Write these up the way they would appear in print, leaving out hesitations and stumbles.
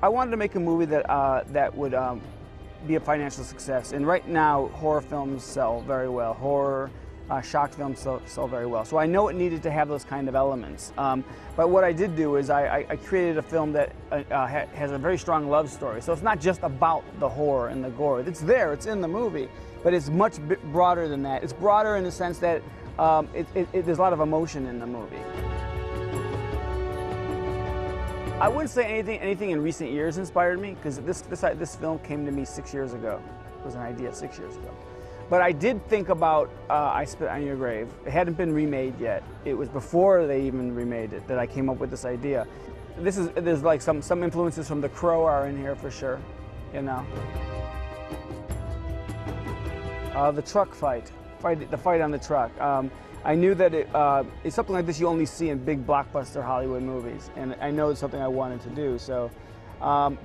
I wanted to make a movie that that would be a financial success. And right now, horror films sell very well. Horror, shock films sell very well. So I know it needed to have those kind of elements. But what I did do is I created a film that has a very strong love story. So it's not just about the horror and the gore. It's there, it's in the movie, but it's much broader than that. It's broader in the sense that there's a lot of emotion in the movie. I wouldn't say anything in recent years inspired me, because this film came to me 6 years ago. It was an idea 6 years ago. But I did think about I Spit on Your Grave. It hadn't been remade yet. It was before they even remade it that I came up with this idea. There's like some influences from The Crow are in here for sure, you know. The truck fight, the fight on the truck. I knew that it's something like this you only see in big blockbuster Hollywood movies, and I know it's something I wanted to do. So,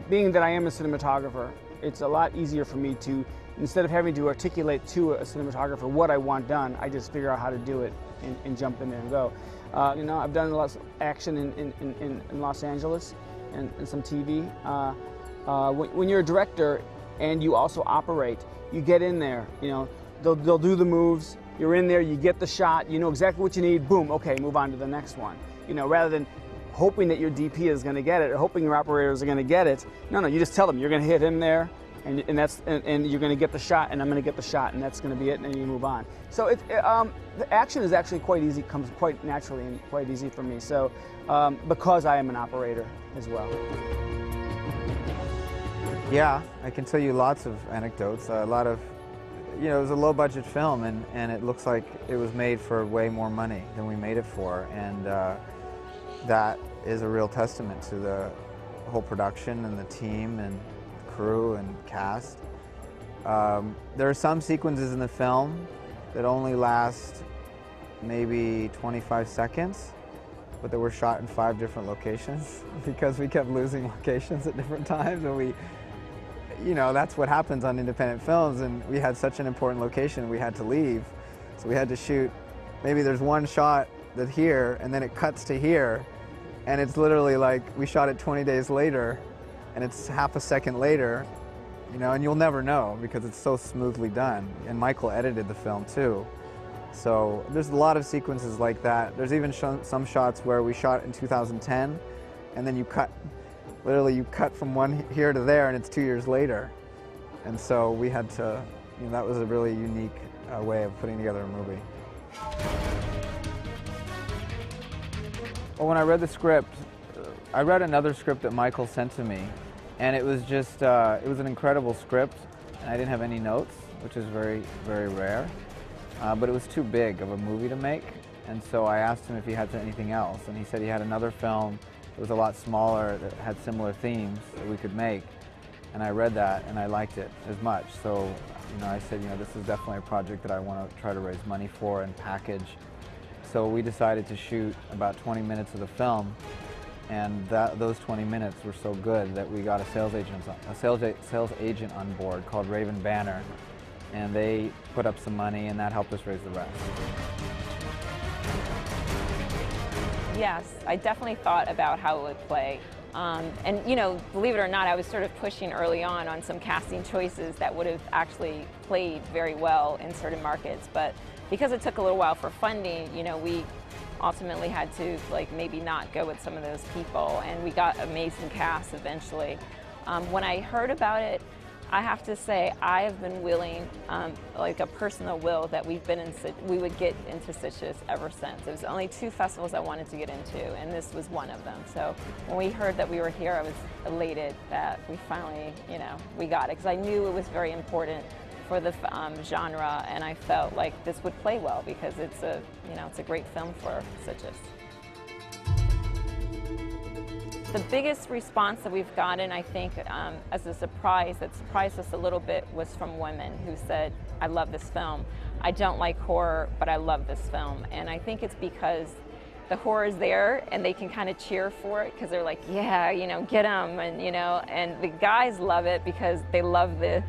being that I am a cinematographer, it's a lot easier for me to, instead of having to articulate to a cinematographer what I want done, I just figure out how to do it and jump in there and go. You know, I've done a lot of action in Los Angeles and some TV. When you're a director and you also operate, you get in there. You know, they'll do the moves. You're in there, you get the shot, you know exactly what you need, boom, okay, move on to the next one. You know, rather than hoping that your DP is going to get it or hoping your operators are going to get it. No, you just tell them you're going to hit him there, and you're going to get the shot, and I'm going to get the shot, and that's going to be it, and then you move on. So the action is actually quite easy, comes quite naturally and quite easy for me. So because I am an operator as well. Yeah, I can tell you lots of anecdotes. A lot of, you know, it was a low-budget film, and it looks like it was made for way more money than we made it for, and that is a real testament to the whole production and the team and the crew and cast. There are some sequences in the film that only last maybe 25 seconds, but they were shot in 5 different locations because we kept losing locations at different times, and you know, that's what happens on independent films, and we had such an important location we had to leave. So we had to shoot, maybe there's one shot that here, and then it cuts to here, and it's literally like we shot it 20 days later, and it's half a second later, you know, and you'll never know because it's so smoothly done. And Michael edited the film too. So there's a lot of sequences like that. There's even some shots where we shot in 2010, and then you cut. Literally, you cut from one here to there, and it's 2 years later. And so we had to, you know, that was a really unique way of putting together a movie. Well, when I read the script, I read another script that Michael sent to me, and it was just, it was an incredible script, and I didn't have any notes, which is very, very rare. But it was too big of a movie to make, and so I asked him if he had anything else, and he said he had another film. It was a lot smaller, that had similar themes that we could make, and I read that and I liked it as much. So, you know, I said, you know, this is definitely a project that I want to try to raise money for and package. So we decided to shoot about 20 minutes of the film, and those 20 minutes were so good that we got a sales agent on board called Raven Banner, and they put up some money, and that helped us raise the rest. Yes, I definitely thought about how it would play. And, you know, believe it or not, I was sort of pushing early on some casting choices that would have actually played very well in certain markets. But because it took a little while for funding, you know, we ultimately had to, like, maybe not go with some of those people. And we got amazing casts eventually. When I heard about it, I have to say I have been willing, like a personal will, that we would get into Sitges ever since. It was only 2 festivals I wanted to get into, and this was one of them. So when we heard that we were here, I was elated that we finally, you know, we got it, because I knew it was very important for the genre, and I felt like this would play well because it's a, you know, it's a great film for Sitges. The biggest response that we've gotten, I think, as a surprise, that surprised us a little bit, was from women who said, I love this film. I don't like horror, but I love this film. And I think it's because the horror is there and they can kind of cheer for it because they're like, yeah, you know, get them. And, you know, and the guys love it because they love the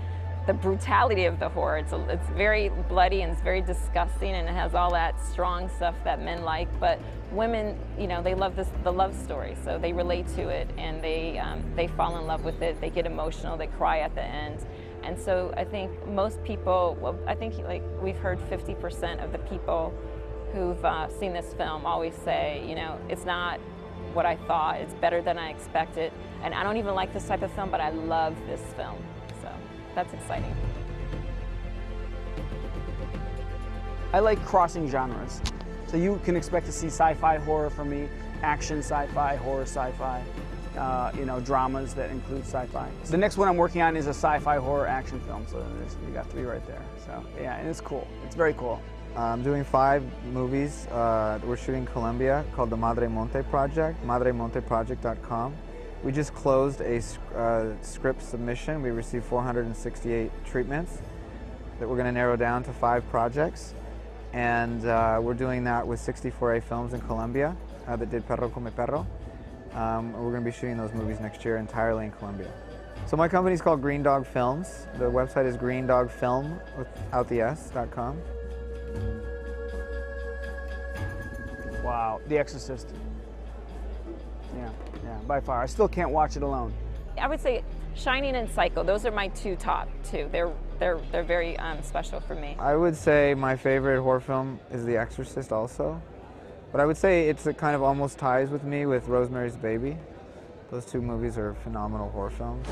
the brutality of the horror. It's very bloody and it's very disgusting, and it has all that strong stuff that men like. But women, you know, they love the love story, so they relate to it, and they fall in love with it. They get emotional. They cry at the end. And so I think most people, well, I think like we've heard 50% of the people who've seen this film always say, you know, it's not what I thought, it's better than I expected. And I don't even like this type of film, but I love this film. So that's exciting. I like crossing genres. So you can expect to see sci-fi horror from me, action sci-fi, horror sci-fi. You know, dramas that include sci-fi. So the next one I'm working on is a sci-fi horror action film, so you got 3 right there. So yeah, and it's cool. It's very cool. I'm doing 5 movies we're shooting in Colombia called the Madre Monte Project, madremonteproject.com. We just closed a script submission. We received 468 treatments that we're going to narrow down to 5 projects. And we're doing that with 64A Films in Colombia that did Perro Come Perro. We're going to be shooting those movies next year entirely in Colombia. So my company's called Green Dog Films. The website is greendogfilm without the S.com. Wow, The Exorcist. Yeah, by far. I still can't watch it alone. I would say Shining and Psycho, those are my top two. They're very special for me. I would say my favorite horror film is The Exorcist also. But I would say it kind of almost ties with me with Rosemary's Baby. Those 2 movies are phenomenal horror films.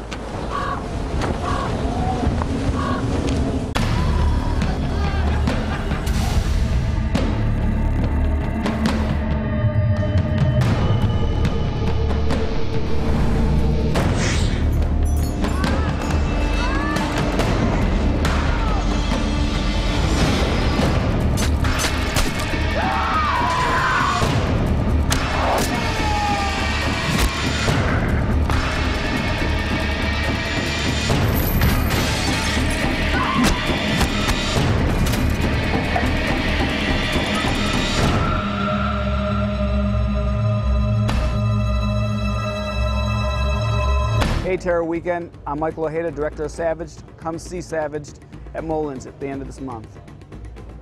Hey Terror Weekend, I'm Michael Ojeda, director of Savaged. Come see Savaged at Mullins at the end of this month.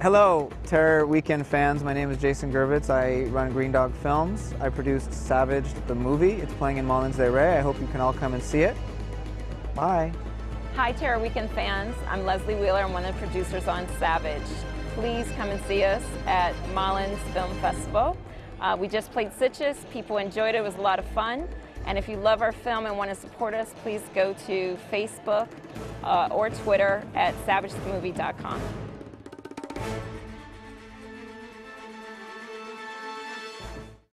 Hello, Terror Weekend fans. My name is Jason Gurvitz. I run Green Dog Films. I produced Savaged, the movie. It's playing in Mullins de Rey. I hope you can all come and see it. Bye. Hi Terror Weekend fans, I'm Lezlie Wheeler. I'm one of the producers on Savage. Please come and see us at Mullins Film Festival. We just played Sitges. People enjoyed it. It was a lot of fun. And if you love our film and want to support us, please go to Facebook or Twitter at savagethemovie.com.